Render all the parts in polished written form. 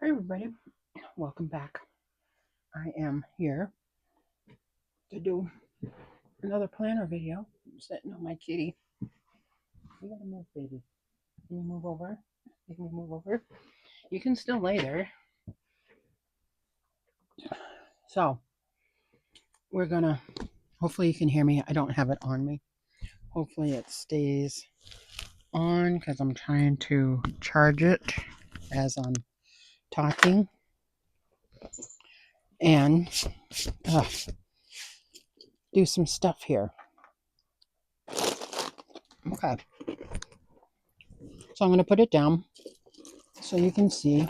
Hi everybody, welcome back. I am here to do another planner video. I'm sitting on my kitty. You gotta move, baby. Can you move over? You can move over. You can still lay there. So we're gonna. Hopefully you can hear me. I don't have it on me. Hopefully it stays on because I'm trying to charge it as I'm talking and do some stuff here. Okay. So I'm gonna put it down so you can see.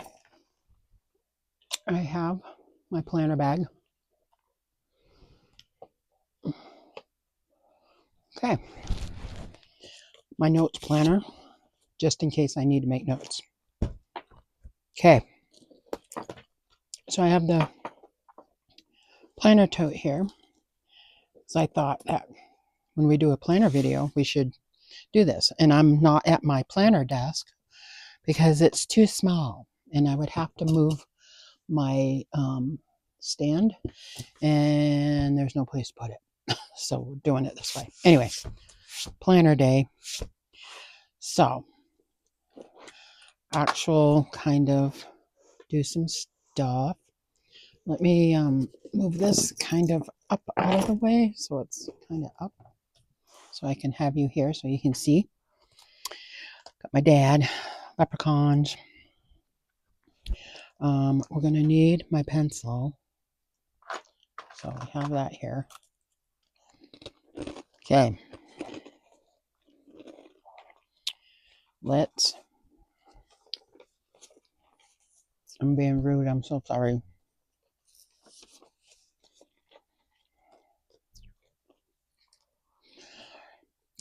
I have my planner bag. Okay, my notes planner, just in case I need to make notes. Okay, so I have the planner tote here. So I thought that when we do a planner video, we should do this. And I'm not at my planner desk because it's too small and I would have to move my stand and there's no place to put it. So we're doing it this way. Anyway, planner day. So actual kind of do some stuff. Let me move this kind of up out of the way so it's kind of up so I can have you here so you can see. Got my dad, leprechauns. We're going to need my pencil. So I have that here. Okay. I'm being rude. I'm so sorry.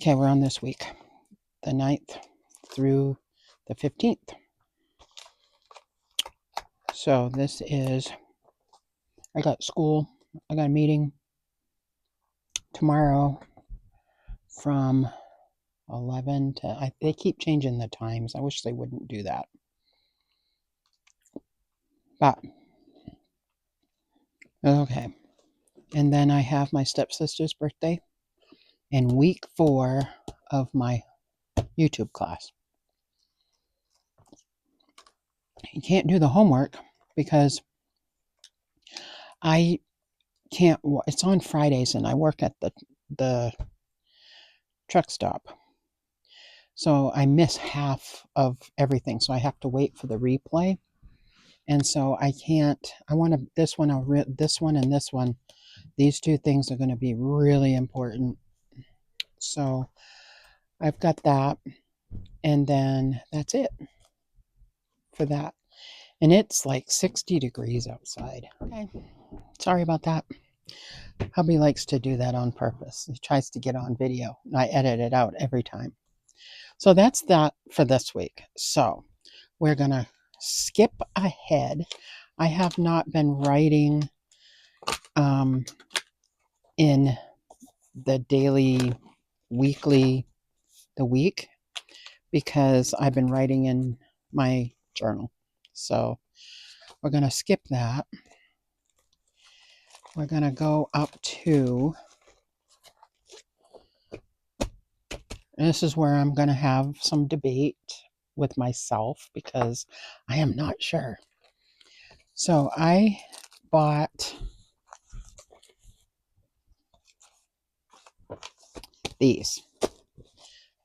Okay, we're on this week, the 9th through the 15th. So this is, I got school, I got a meeting tomorrow from 11 to, they keep changing the times. I wish they wouldn't do that. But, okay. And then I have my stepsister's birthday and week 4 of my YouTube class. You can't do the homework because I can't, it's on Fridays and I work at the truck stop. So I miss half of everything. So I have to wait for the replay. And so I can't, I want to, this one and this one, these two things are going to be really important. So I've got that. And then that's it for that. And it's like 60 degrees outside. Okay. Sorry about that. Hubby likes to do that on purpose. He tries to get on video. And I edit it out every time. So that's that for this week. So we're going to skip ahead. I have not been writing in the daily, weekly, the week because I've been writing in my journal. So we're going to skip that. We're going to go up to, and this is where I'm going to have some debate with myself because I am not sure. So I bought these.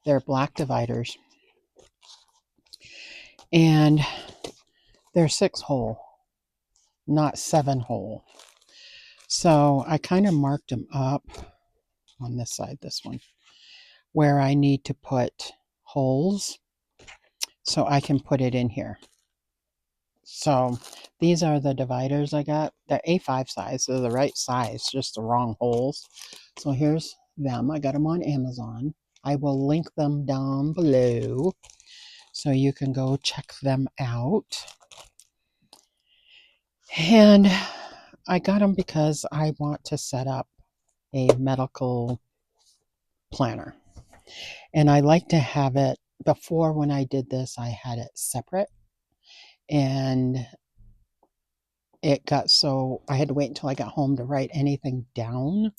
They're black dividers. And they're 6-hole, not 7-hole. So I kind of marked them up on this side, this one, where I need to put holes so I can put it in here. So these are the dividers I got. They're A5 size. They're the right size, just the wrong holes. So here's them. I got them on Amazon. I will link them down below so you can go check them out. And I got them because I want to set up a medical planner. And I like to have it, before when I did this, I had it separate. And it got so I had to wait until I got home to write anything down.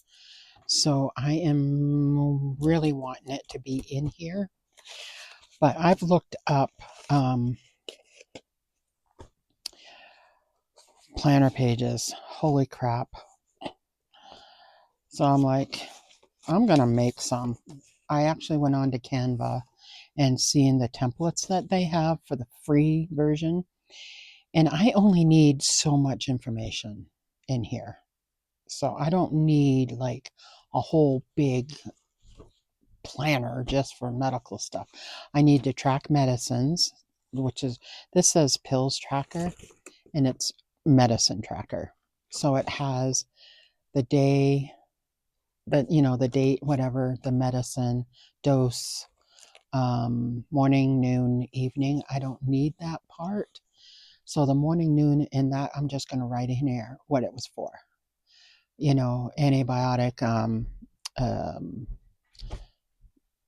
So I am really wanting it to be in here. But I've looked up planner pages. Holy crap. So I'm like, I'm going to make some. I actually went on to Canva and seeing the templates that they have for the free version. And I only need so much information in here. So I don't need like a whole big planner just for medical stuff. I need to track medicines, which is, this says pills tracker and it's medicine tracker. So it has the day, the date, whatever, the medicine, dose, morning, noon, evening. I don't need that part. So the morning, noon, and that I'm just going to write in here what it was for. Antibiotic,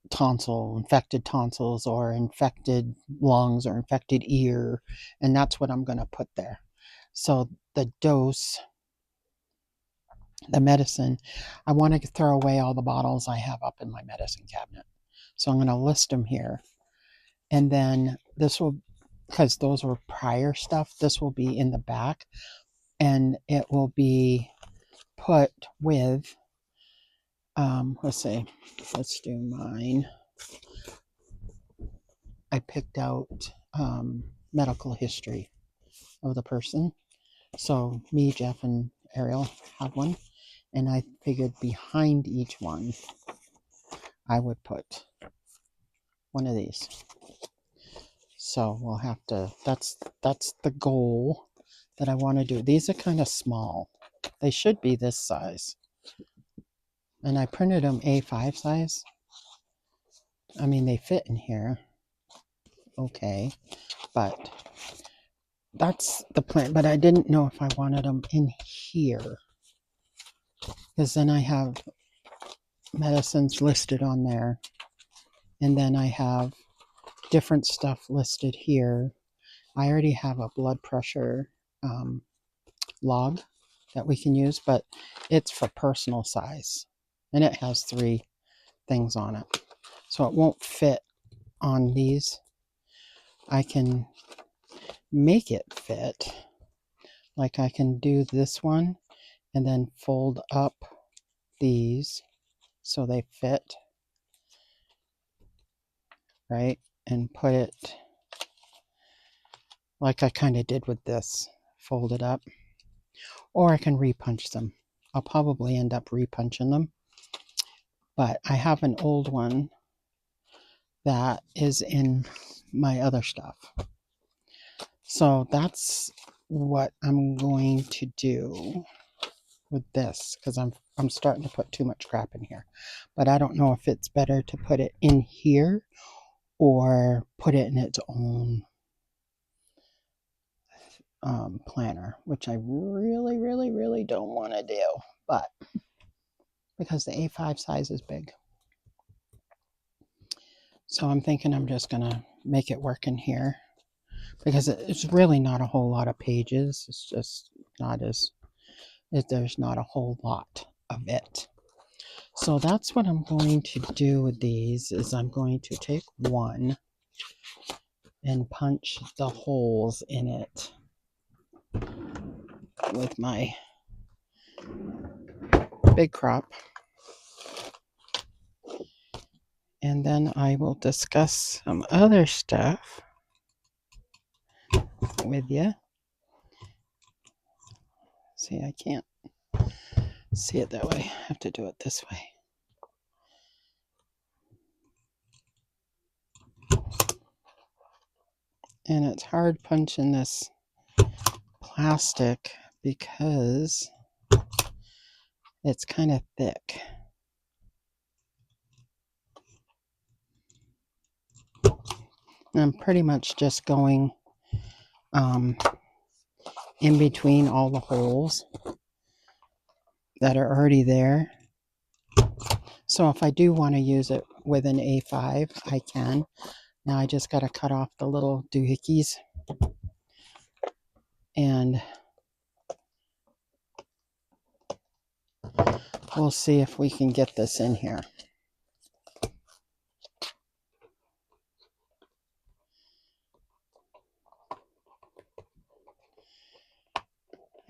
tonsil, infected tonsils, or infected lungs, or infected ear, and that's what I'm going to put there. So the dose, the medicine, I want to throw away all the bottles I have up in my medicine cabinet. So I'm going to list them here. And then this will, because those were prior stuff, this will be in the back and it will be put with, let's see, let's do mine. I picked out medical history of the person. So me, Jeff, and Ariel have one. And I figured behind each one, I would put one of these. So we'll have to, that's the goal that I want to do. These are kind of small. They should be this size. And I printed them A5 size. I mean, they fit in here. Okay. But that's the plan. But I didn't know if I wanted them in here. Because then I have medicines listed on there. And then I have different stuff listed here. I already have a blood pressure log that we can use, but it's for personal size. And it has 3 things on it. So it won't fit on these. I can make it fit. Like I can do this one and then fold up these so they fit, right? And put it like I kind of did with this, fold it up. Or I can repunch them. I'll probably end up repunching them. But I have an old one that is in my other stuff. So that's what I'm going to do with this, because I'm starting to put too much crap in here. But I don't know if it's better to put it in here or put it in its own planner, which I really, really, really don't want to do. But because the A5 size is big. So I'm thinking I'm just going to make it work in here. Because it's really not a whole lot of pages. It's just not as, there's not a whole lot of it. So that's what I'm going to do with these, is I'm going to take one and punch the holes in it with my big crop. And then I will discuss some other stuff with you. See, I can't see it that way. I have to do it this way. And it's hard punching this plastic because it's kind of thick. And I'm pretty much just going in between all the holes that are already there. So if I do want to use it with an A5, I can. Now I just got to cut off the little doohickeys and we'll see if we can get this in here.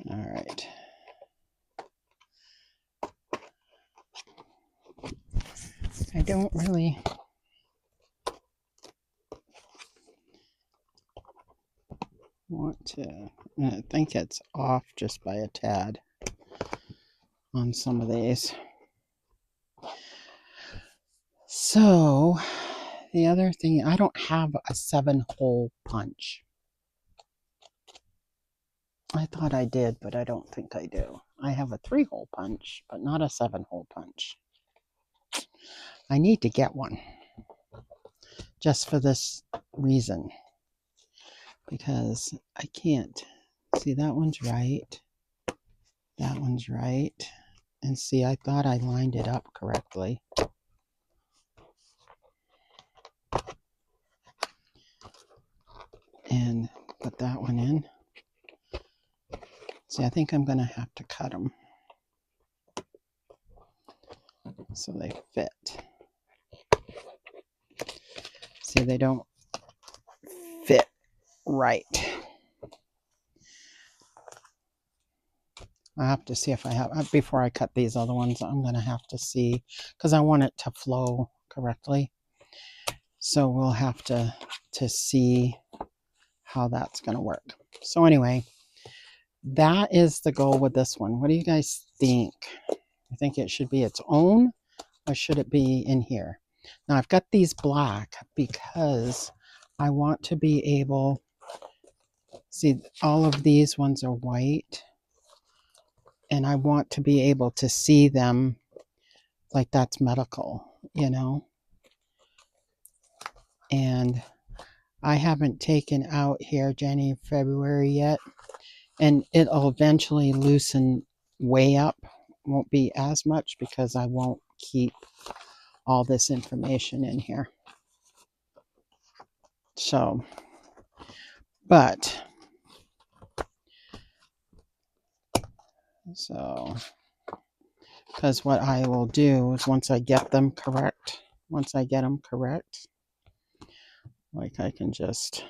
All right. I don't really want to, I think it's off just by a tad on some of these. So the other thing, I don't have a 7-hole punch. I thought I did, but I don't think I do. I have a 3-hole punch, but not a 7-hole punch. I need to get one just for this reason, because I can't see. That one's right, that one's right, and see, I thought I lined it up correctly. And put that one in. See, I think I'm going to have to cut them so they fit. See, they don't fit right. I have to see if I have, before I cut these other ones, I'm going to have to see, because I want it to flow correctly. So we'll have to see how that's going to work. So anyway, that is the goal with this one. What do you guys think? You think it should be its own, or should it be in here? Now I've got these black because I want to be able, see, all of these ones are white, and I want to be able to see them like that's medical, you know? And I haven't taken out here January, February yet, and it'll eventually loosen way up. Won't be as much because I won't keep all this information in here. So, but, so, because what I will do is once I get them correct, like I can just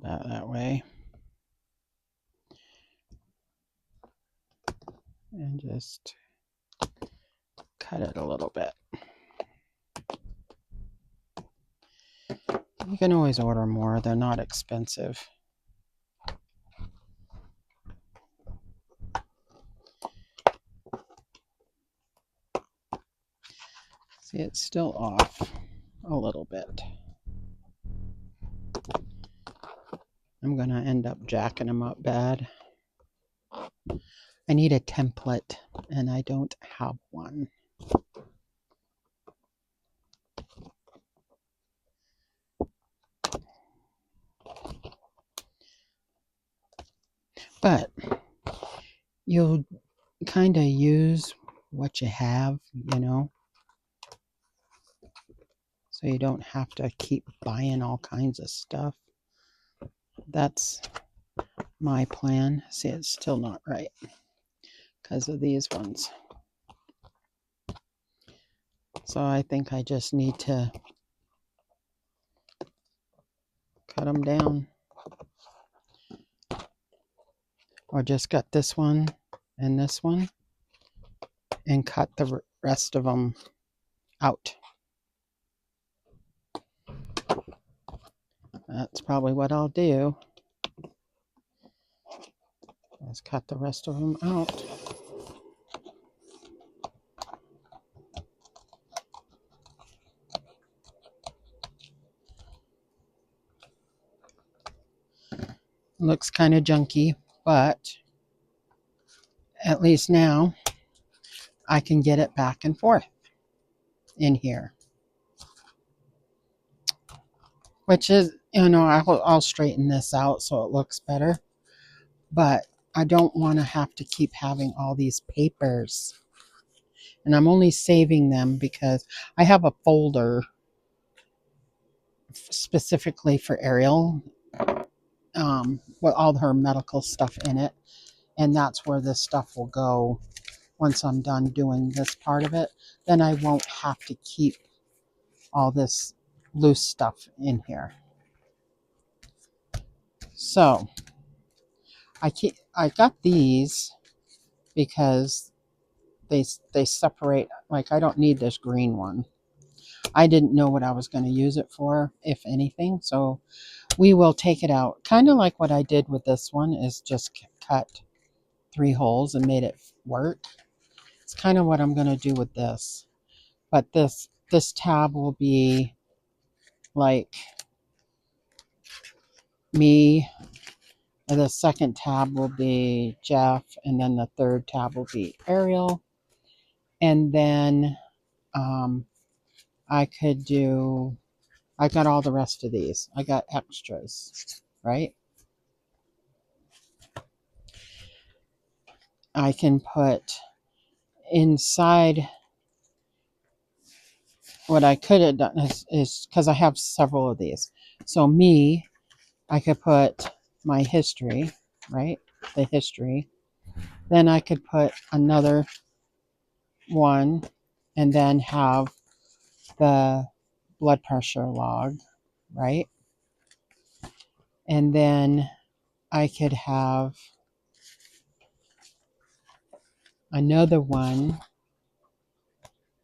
that way, and just cut it a little bit. You can always order more, they're not expensive. See, it's still off a little bit. I'm going to end up jacking them up bad. I need a template, and I don't have one. But you'll kind of use what you have, you know, so you don't have to keep buying all kinds of stuff. That's my plan. See, it's still not right because of these ones. So I think I just need to cut them down. Or just cut this one and this one and cut the rest of them out. That's probably what I'll do. Let's cut the rest of them out. Looks kind of junky, but at least now I can get it back and forth in here. Which is, you know, I'll straighten this out so it looks better. But I don't want to have to keep having all these papers. And I'm only saving them because I have a folder specifically for Ariel. with all her medical stuff in it. And that's where this stuff will go once I'm done doing this part of it. Then I won't have to keep all this loose stuff in here. So I got these because they separate. Like, I don't need this green one. I didn't know what I was going to use it for, if anything. So we will take it out. Kind of like what I did with this one is just cut 3 holes and made it work. It's kind of what I'm going to do with this. But this tab will be like me, and the second tab will be Jeff, and then the third tab will be Ariel. And then I got all the rest of these. I got extras, right? I can put inside. What I could have done is because I have several of these. So I could put my history, right? The history. Then I could put another one and then have the blood pressure log, right? And then I could have another one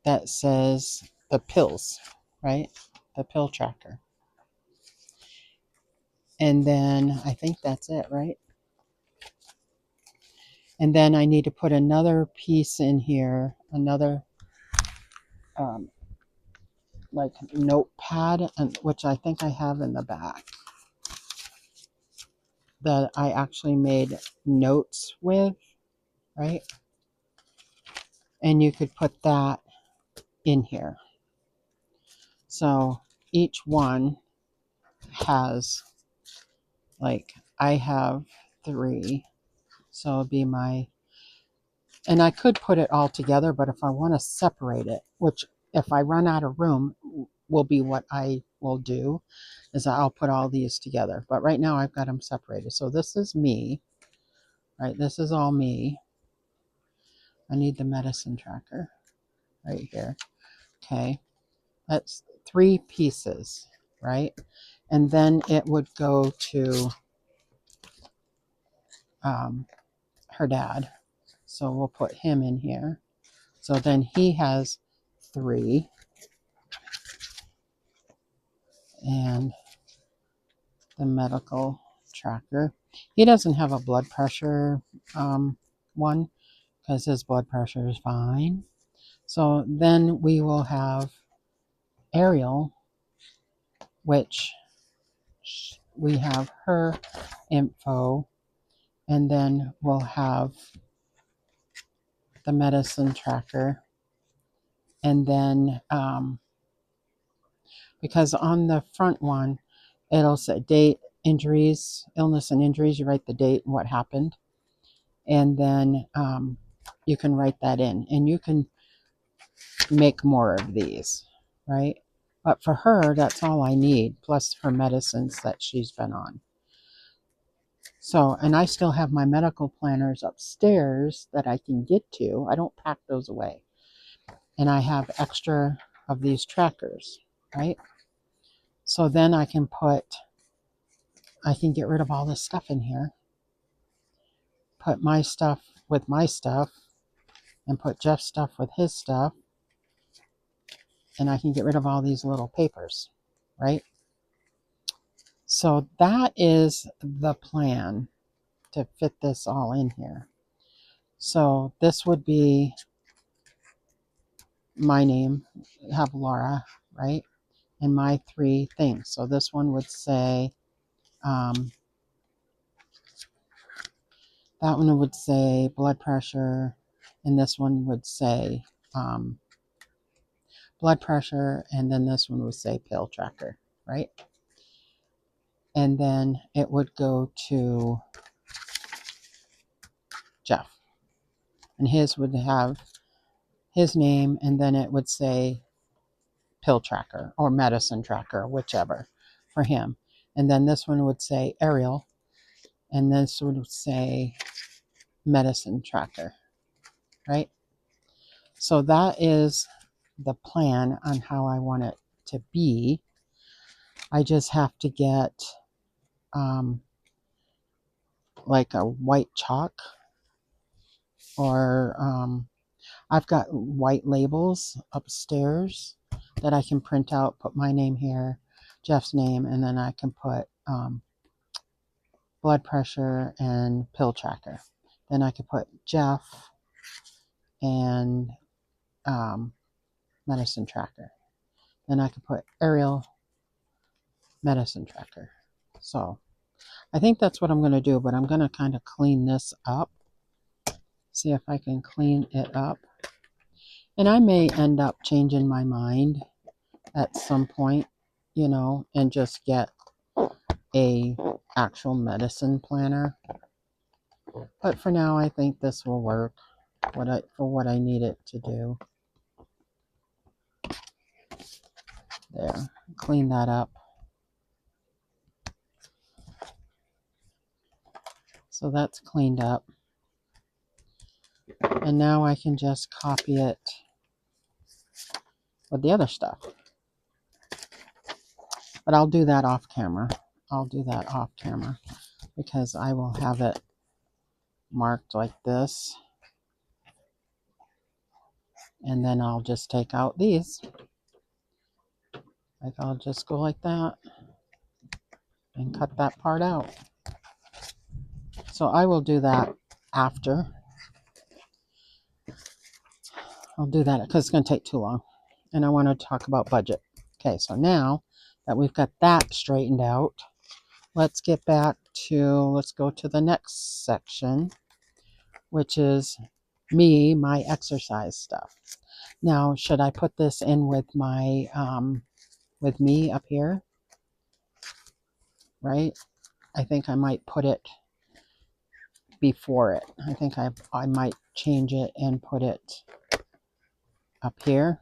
that says the pills, right? The pill tracker. And then I think that's it, right? And then I need to put another piece in here, another like notepad, which I think I have in the back, that I actually made notes with, right? And you could put that in here. So each one has, like, I have 3, so it'll be and I could put it all together, but if I want to separate it, which if I run out of room will be what I will do, is I'll put all these together. But right now I've got them separated. So this is me, right? This is all me. I need the medicine tracker right here. Okay, that's 3 pieces, right? And then it would go to her dad. So we'll put him in here. So then he has 3. And the medical tracker. He doesn't have a blood pressure one because his blood pressure is fine. So then we will have Ariel, which we have her info, and then we'll have the medicine tracker. And then because on the front one, it'll say date, injuries, illness and injuries. You write the date and what happened. And then you can write that in. And you can make more of these, right? But for her, that's all I need, plus her medicines that she's been on. So, and I still have my medical planners upstairs that I can get to. I don't pack those away. And I have extra of these trackers, right? So then I can get rid of all this stuff in here, put my stuff with my stuff, and put Jeff's stuff with his stuff, and I can get rid of all these little papers, right? So that is the plan to fit this all in here. So this would be my name, have Laura, right? And my 3 things. So this one would say, that one would say blood pressure, and this one would say blood pressure, and then this one would say pill tracker, right? And then it would go to Jeff, and his would have his name, and then it would say pill tracker or medicine tracker, whichever, for him. And then this one would say Ariel, and then sort of say medicine tracker, right? So that is the plan on how I want it to be. I just have to get like a white chalk, or I've got white labels upstairs that I can print out, put my name here, Jeff's name, and then I can put blood pressure and pill tracker. Then I could put Jeff and medicine tracker. Then I could put Ariel medicine tracker. So I think that's what I'm going to do, but I'm going to kind of clean this up. See if I can clean it up. And I may end up changing my mind at some point, you know, and just get a actual medicine planner. But for now, I think this will work for what I need it to do. There, clean that up. So that's cleaned up. And now I can just copy it with the other stuff. But I'll do that off camera. I'll do that off camera because I will have it marked like this. And then I'll just take out these. Like I'll just go like that and cut that part out. So I will do that after. I'll do that because it's going to take too long. And I want to talk about budget. Okay, so now that we've got that straightened out, let's go to the next section, which is my exercise stuff. Now, should I put this in with my, with me up here? Right? I think I might put it before it. I think I might change it and put it up here.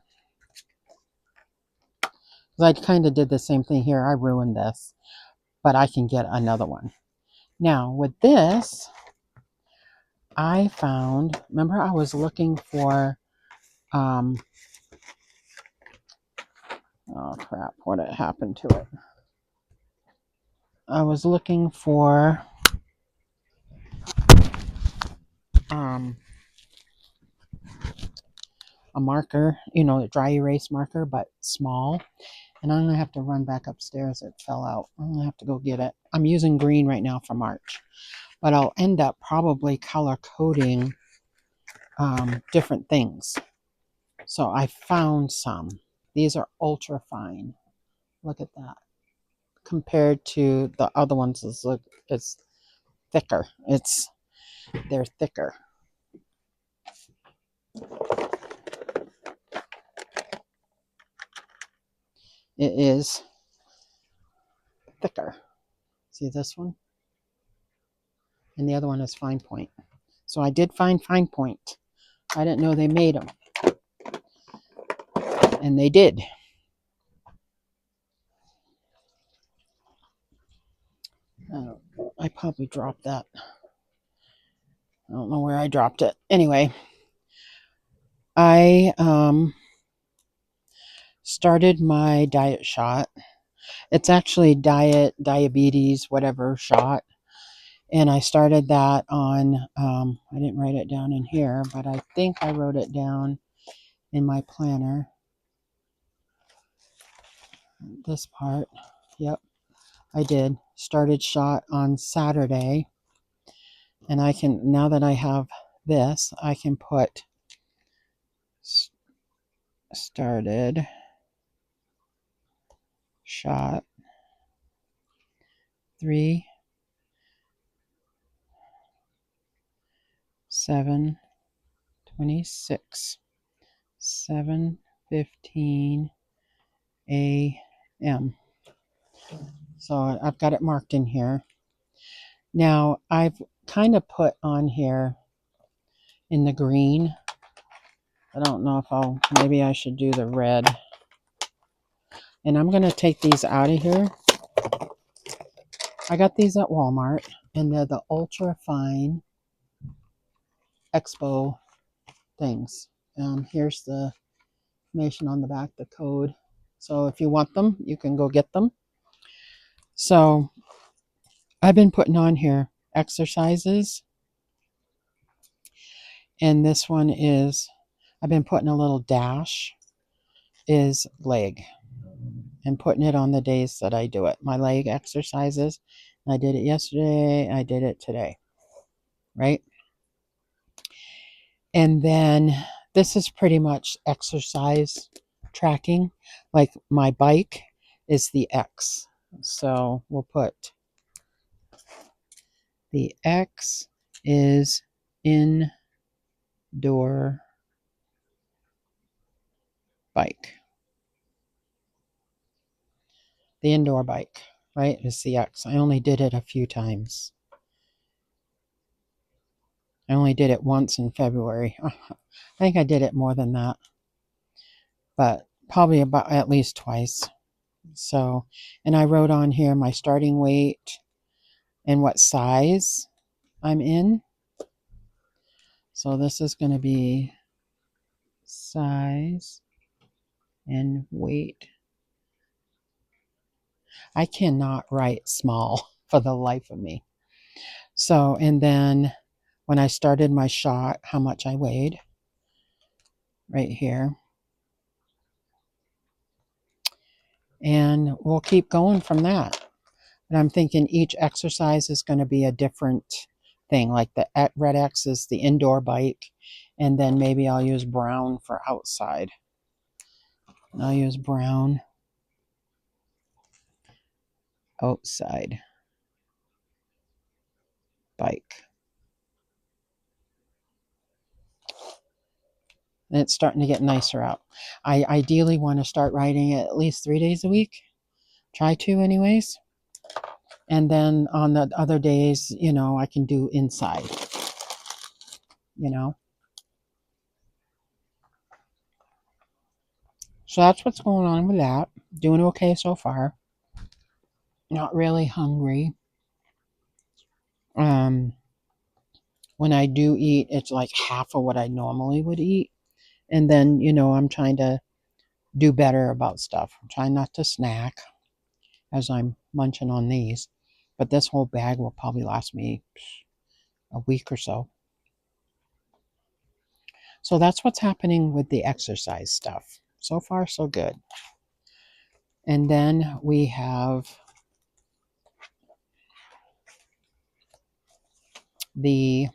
I kind of did the same thing here. I ruined this, but I can get another one. Now, with this, I found, remember I was looking for, oh crap, what had happened to it? I was looking for a marker, you know, a dry erase marker, but small. And I'm going to have to run back upstairs. It fell out. I'm going to have to go get it. I'm using green right now for March. But I'll end up probably color coding different things. So I found some. These are ultra fine. Look at that. Compared to the other ones, it's thicker. They're thicker. It is thicker. See this one? And the other one is fine point. So I did find fine point. I didn't know they made them. And they did. I probably dropped that. I don't know where I dropped it. Anyway, I started my diet shot. It's actually diabetes, whatever shot. And I started that on, I didn't write it down in here, but I think I wrote it down in my planner. This part. Yep, I did. Started shot on Saturday. And I can, now that I have this, I can put started shot 3/7/26 7:15 a.m. So I've got it marked in here. Now I've kind of put on here in the green. I don't know if maybe I should do the red. And I'm going to take these out of here. I got these at Walmart. And they're the ultra fine expo things. Here's the information on the back, the code. So if you want them, you can go get them. So I've been putting on here exercises, and this one is, I've been putting a little dash is leg, and putting it on the days that I do it. My leg exercises. I did it yesterday. I did it today. Right? And then this is pretty much exercise tracking. Like my bike is the X. So we'll put the X is indoor bike. The indoor bike, right, is the X. I only did it a few times. I only did it once in February. I think I did it more than that, but probably about at least twice. So, and I wrote on here my starting weight and what size I'm in. So this is going to be size and weight. I cannot write small for the life of me. So, and then when I started my shot, how much I weighed right here. And we'll keep going from that. And I'm thinking each exercise is going to be a different thing. Like the red X is the indoor bike. And then maybe I'll use brown for outside. And I'll use brown outside bike. And it's starting to get nicer out. I ideally want to start riding it at least 3 days a week. Try to anyways. And then on the other days, I can do inside, So that's what's going on with that. Doing okay so far. Not really hungry. When I do eat, it's like half of what I normally would eat. And then, I'm trying to do better about stuff. I'm trying not to snack as I'm munching on these. But this whole bag will probably last me a week or so. So that's what's happening with the exercise stuff. So far, so good. And then we have the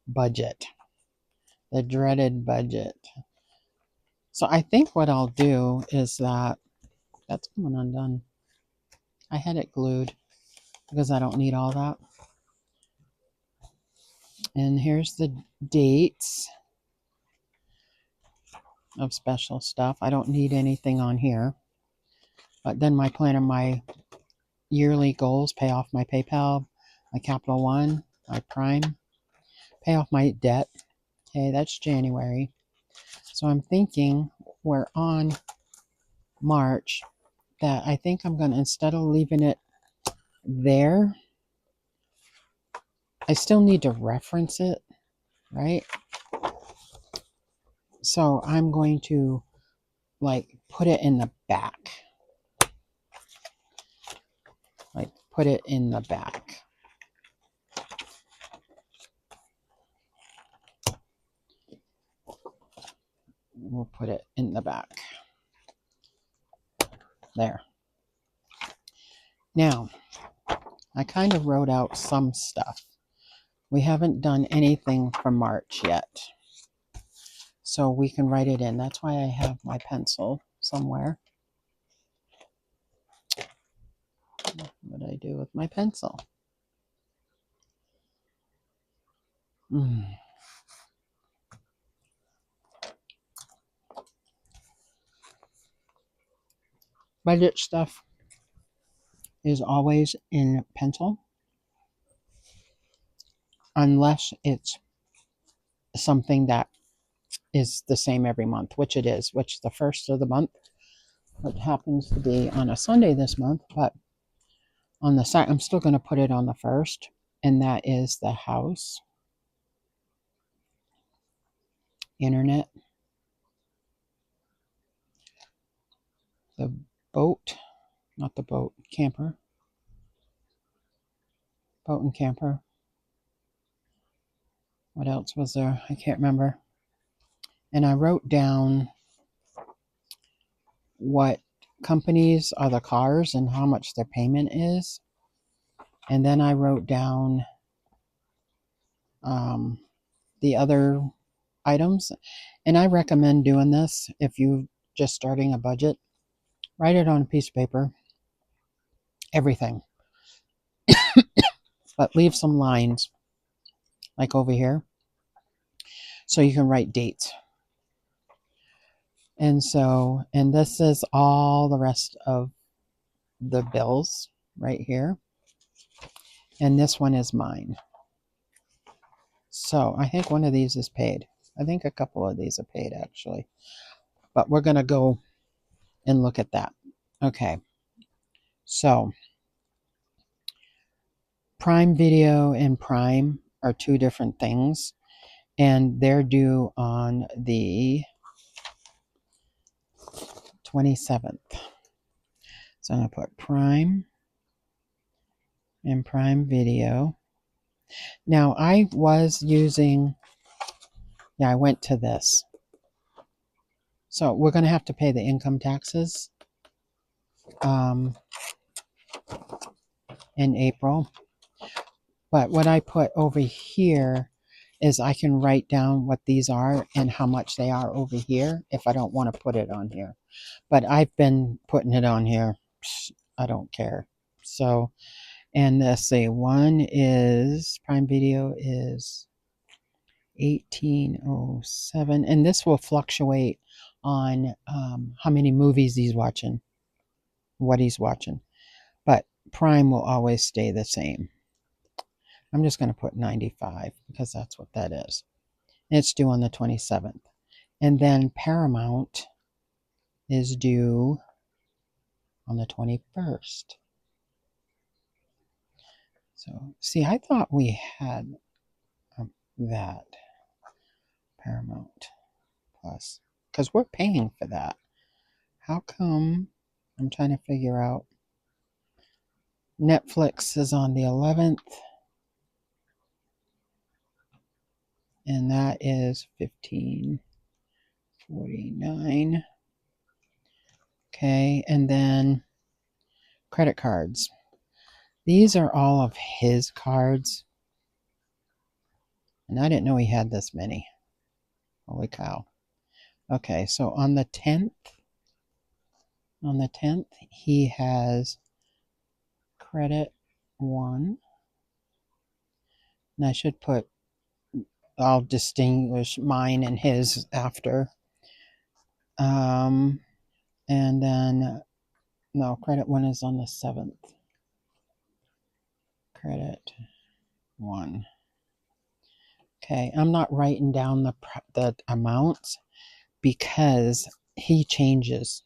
budget. The dreaded budget. So I think what I'll do is that's coming undone. I had it glued because I don't need all that. And here's the dates of special stuff. I don't need anything on here. But then my plan of my yearly goals, pay off my PayPal, my Capital One, my Prime, pay off my debt. Okay, that's January. So I'm thinking we're on March, that I think I'm going to, instead of leaving it there, I still need to reference it, right? So I'm going to put it in the back. Put it in the back. We'll put it in the back. There. Now, I kind of wrote out some stuff. We haven't done anything for March yet. So we can write it in. That's why I have my pencil somewhere. What did I do with my pencil? Budget stuff is always in pencil, unless it's something that is the same every month, which it is, which the first of the month, it happens to be on a Sunday this month, but on the second, I'm still going to put it on the first, and that is the house, internet, the boat, not the boat, camper, boat and camper. What else was there? I can't remember. And I wrote down what companies are the cars and how much their payment is. And then I wrote down the other items. And I recommend doing this if you're just starting a budget. Write it on a piece of paper, everything, but leave some lines like over here so you can write dates. And so, and this is all the rest of the bills right here. And this one is mine. So I think one of these is paid. I think a couple of these are paid actually. But we're going to go and look at that. Okay. So Prime Video and Prime are two different things. And they're due on the 27th. So I'm going to put Prime and Prime Video. Now I was using, I went to this. So we're going to have to pay the income taxes in April. But what I put over here is I can write down what these are and how much they are over here if I don't want to put it on here. But I've been putting it on here. I don't care. So, and let's see, one is, Prime Video is 1807, and this will fluctuate on how many movies he's watching, what he's watching. But Prime will always stay the same. I'm just going to put 95 because that's what that is. And it's due on the 27th. And then Paramount is due on the 21st. So, see, I thought we had that Paramount Plus because we're paying for that. How come? I'm trying to figure out. Netflix is on the 11th. And that is $15.49. Okay, and then credit cards. These are all of his cards. And I didn't know he had this many. Holy cow. Okay, so on the 10th, he has credit 1. And I should put, I'll distinguish mine and his after. And then, no, credit 1 is on the 7th. Credit 1. Okay, I'm not writing down the amounts because he changes.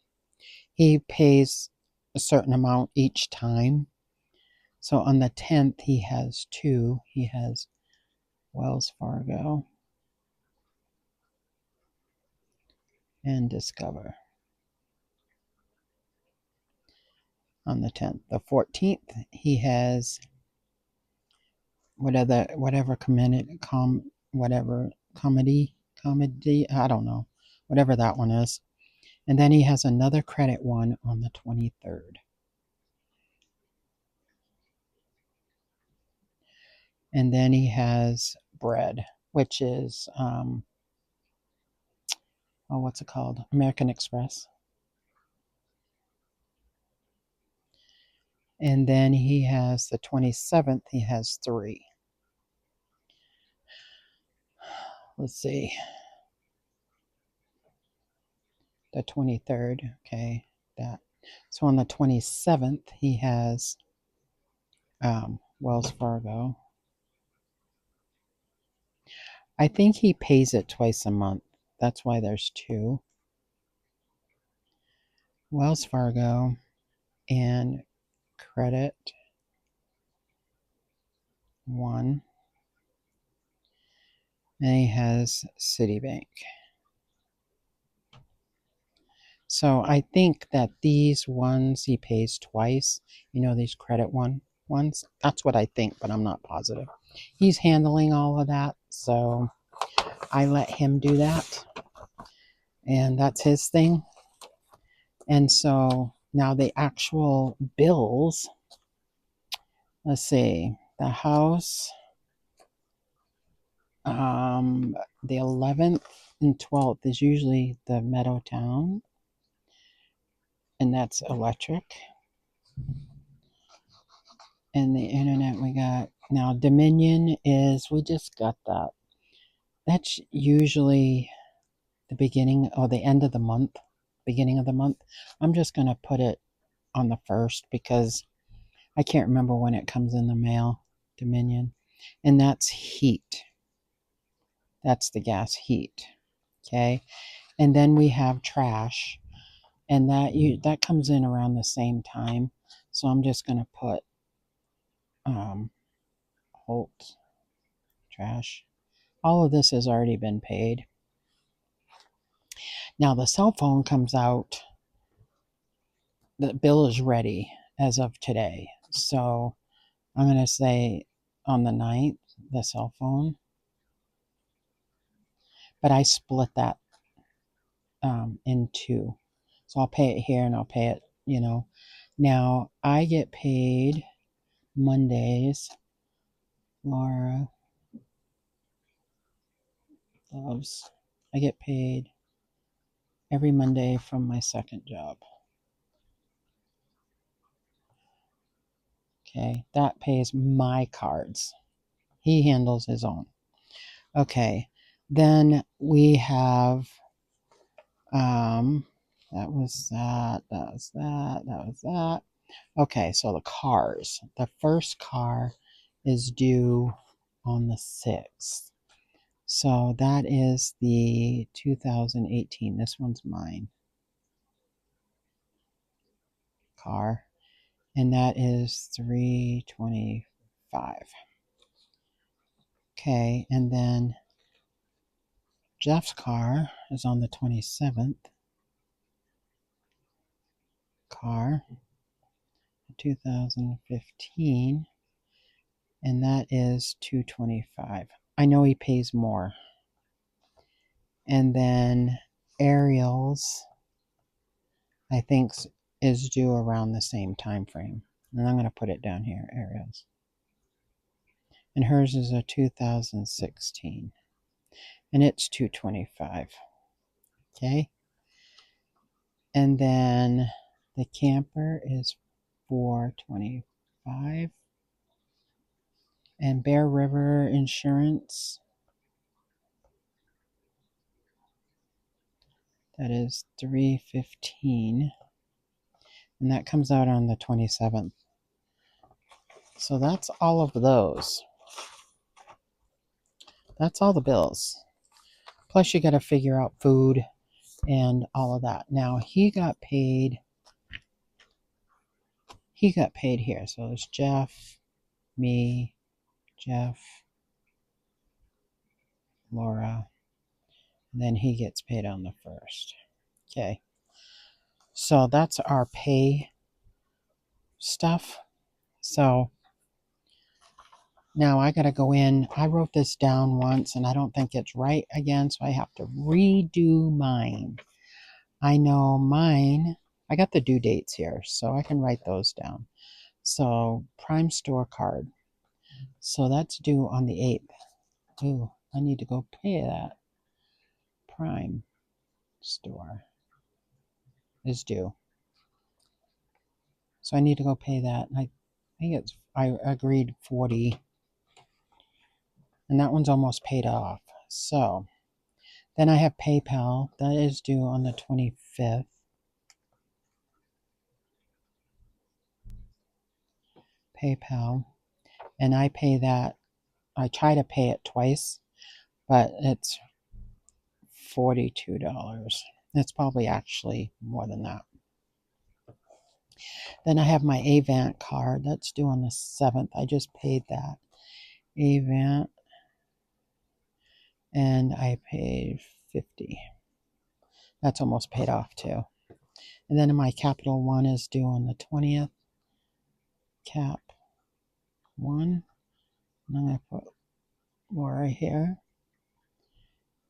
He pays a certain amount each time. So on the 10th, he has 2. He has Wells Fargo and Discover. On the 10th. The 14th, he has whatever comedy, I don't know, whatever that one is. And then he has another credit 1 on the 23rd. And then he has Bread, which is, what's it called? American Express. And then he has the 27th, he has 3. Let's see. The 23rd, okay, that. So on the 27th, he has Wells Fargo. I think he pays it twice a month, That's why there's two. Wells Fargo and credit one. And he has Citibank. So I think that these ones he pays twice. These credit ones. That's what I think, but I'm not positive. He's handling all of that, so I let him do that. And that's his thing. And so now the actual bills, let's see, the house, the 11th and 12th is usually the Meadow Town, and that's electric. And the internet we got now. Dominion is, we just got that. That's usually the beginning or the end of the month, beginning of the month. I'm just going to put it on the first because I can't remember when it comes in the mail. Dominion. And that's heat. That's the gas heat. Okay. And then we have trash. And that comes in around the same time. So I'm just going to put Holt trash. All of this has already been paid. Now the cell phone comes out. The bill is ready as of today. So I'm going to say on the 9th, the cell phone. But I split that in two. So I'll pay it here and I'll pay it, Now I get paid Mondays. Laura loves. I get paid every Monday from my second job. Okay, that pays my cards. He handles his own. Okay, then we have that was that, that was that, that was that. Okay, so the cars. The first car is due on the 6th. So that is the 2018. This one's mine. Car. And that is $325. Okay, and then Jeff's car is on the 27th. Car. 2015. And that is $225. I know he pays more. And then Ariel's, I think, is due around the same time frame. And I'm going to put it down here, Ariel's. And hers is a 2016. And it's $225. Okay. And then the camper is $425. And Bear River Insurance, that is $315. And that comes out on the 27th. So that's all of those. That's all the bills. Plus you got to figure out food and all of that. Now he got paid here. So there's Jeff, me, Jeff, Laura, and then he gets paid on the 1st. Okay. So that's our pay stuff. So now I got to go in. I wrote this down once and I don't think it's right again, so I have to redo mine. I know mine, I got the due dates here, so I can write those down. So Prime Store card. So that's due on the 8th. Ooh, I need to go pay that. Prime Store is due. So I need to go pay that. I think I agreed 40. And that one's almost paid off. So then I have PayPal. That is due on the 25th. PayPal. And I pay that. I try to pay it twice, but it's $42. It's probably actually more than that. Then I have my Avant card. That's due on the 7th. I just paid that. Avant. And I paid $50. That's almost paid off too. And then my Capital One is due on the 20th. Cap 1. And I'm going to put more right here.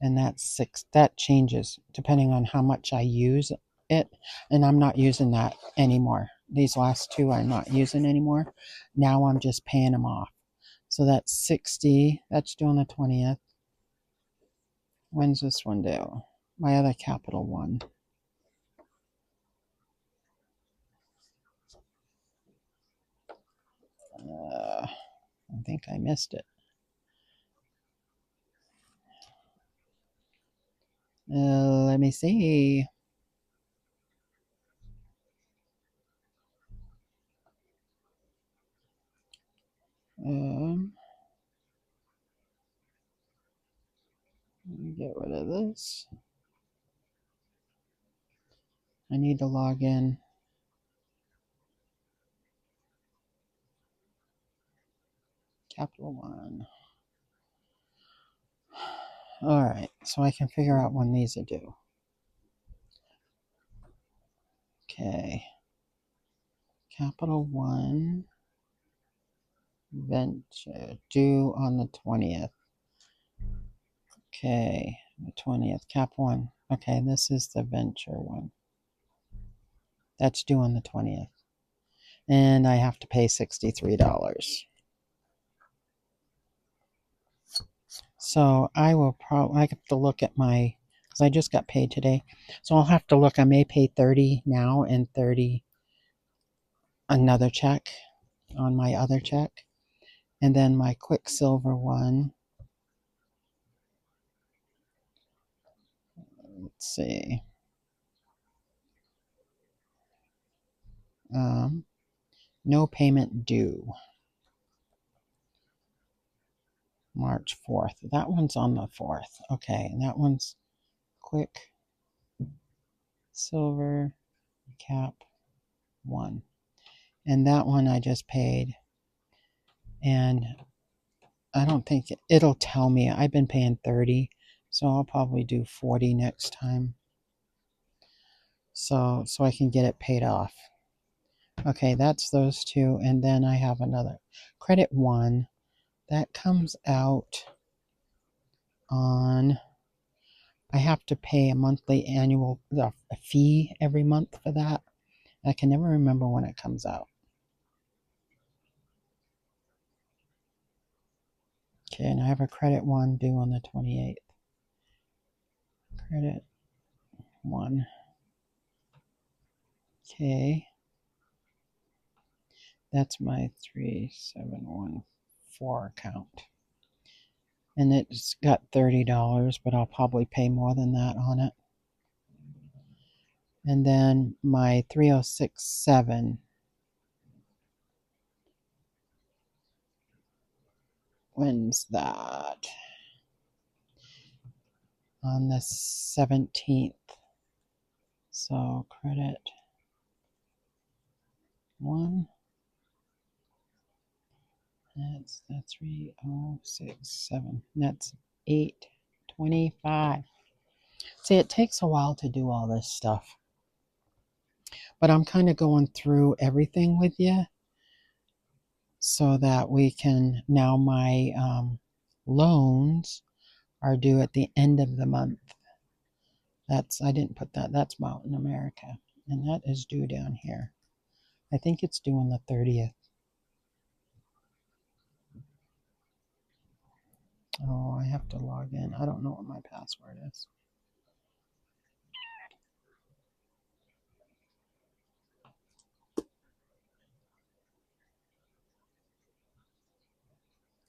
And that's 6. That changes depending on how much I use it. And I'm not using that anymore. These last two I'm not using anymore. Now I'm just paying them off. So that's 60. That's due on the 20th. When's this one due? My other Capital One. I think I missed it. Let me see. Let me get rid of this. I need to log in. Capital One. All right, so I can figure out when these are due. Okay. Capital One Venture due on the 20th. Okay, the 20th. Cap One. Okay, this is the Venture one. That's due on the 20th. And I have to pay $63. So I will I have to look at my, because I just got paid today. So I'll have to look. I may pay 30 now and 30 another check on my other check. And then my Quicksilver one. Let's see. No payment due. March 4th. That one's on the 4th. Okay, and that one's Quick Silver Cap 1. And that one I just paid. And I don't think it'll tell me. I've been paying 30, so I'll probably do 40 next time. So I can get it paid off. Okay, that's those two. And then I have another Credit One. That comes out on, I have to pay a monthly annual a fee every month for that. I can never remember when it comes out. Okay, and I have a Credit One due on the 28th. Credit One. Okay. That's my 3714 account. And it's got $30, but I'll probably pay more than that on it. And then my 3067. When's that? On the 17th. So Credit One. That's the 3067. That's $825. See, it takes a while to do all this stuff. But I'm kind of going through everything with you so that we can, now my loans are due at the end of the month. I didn't put that. That's Mountain America. And that is due down here. I think it's due on the 30th. Oh, I have to log in. I don't know what my password is.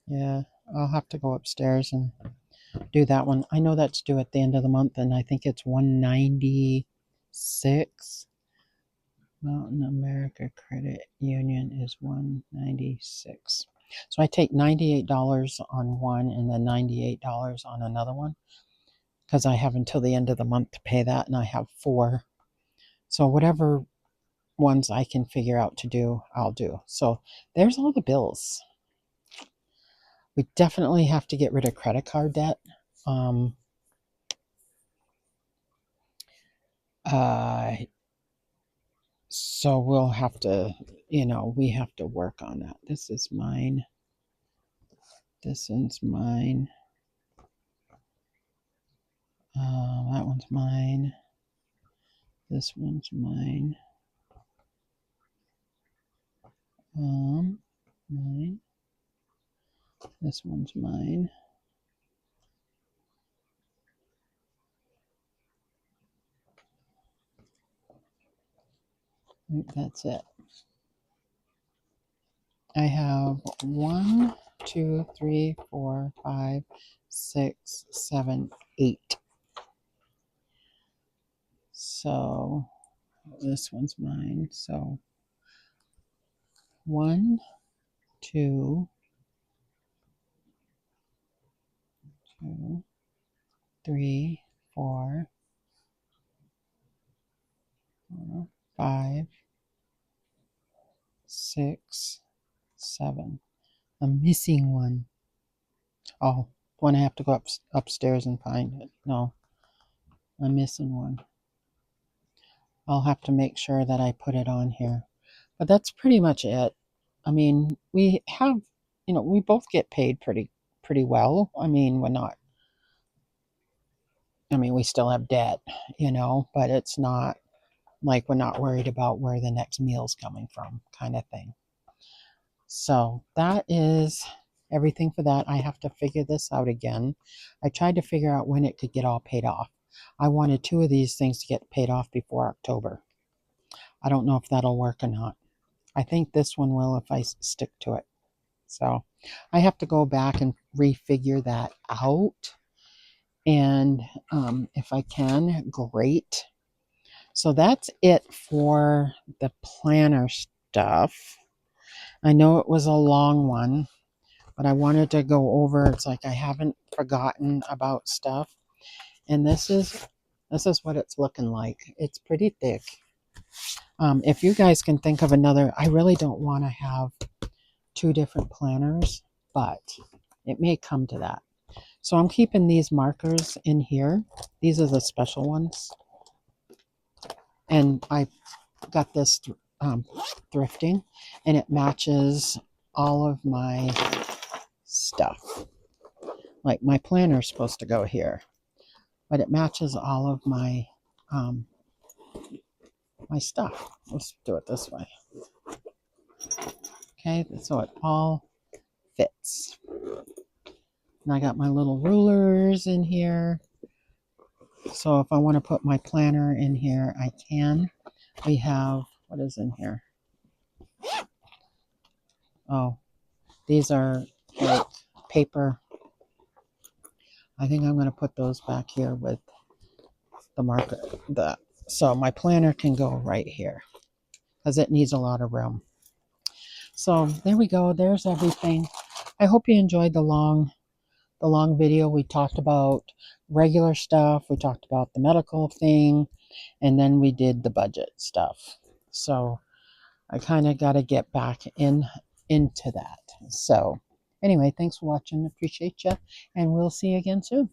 Yeah, I'll have to go upstairs and do that one. I know that's due at the end of the month, and I think it's 196. Mountain America Credit Union is 196. So I take $98 on one and then $98 on another one, because I have until the end of the month to pay that, and I have 4. So whatever ones I can figure out to do, I'll do. So there's all the bills. We definitely have to get rid of credit card debt. Uh, so we'll have to, we have to work on that. This is mine. This one's mine. That one's mine. This one's mine. Mine. This one's mine. I think that's it. I have 1, 2, 3, 4, 5, 6, 7, 8. So this one's mine. So 1, 2, 2, 3, 4, 5, 6, 7. I'm missing one. Oh, one I have to go upstairs and find it. No, I'm missing one. I'll have to make sure that I put it on here. But that's pretty much it. I mean, we have, we both get paid pretty well. I mean, we still have debt, but it's not like we're not worried about where the next meal's coming from, kind of thing. So that is everything for that. I have to figure this out again. I tried to figure out when it could get all paid off. I wanted 2 of these things to get paid off before October. I don't know if that'll work or not. I think this one will if I stick to it. So I have to go back and refigure that out. And if I can, great. So that's it for the planner stuff. I know it was a long one, but I wanted to go over. It's like I haven't forgotten about stuff. And this is what it's looking like. It's pretty thick. If you guys can think of another, I really don't want to have 2 different planners, but it may come to that. So I'm keeping these markers in here. These are the special ones. And I got this thrifting, and it matches all of my stuff. Like my planner is supposed to go here, but it matches all of my my stuff. Let's do it this way. Okay, so it all fits. And I got my little rulers in here. So if I want to put my planner in here, I can. We have, what is in here? Oh, these are like paper. I think I'm going to put those back here with the marker. So my planner can go right here because it needs a lot of room. So there we go. There's everything. I hope you enjoyed the long video. We talked about regular stuff. We talked about the medical thing, and then we did the budget stuff. So I kind of got to get back into that. So anyway, thanks for watching. Appreciate you, and we'll see you again soon.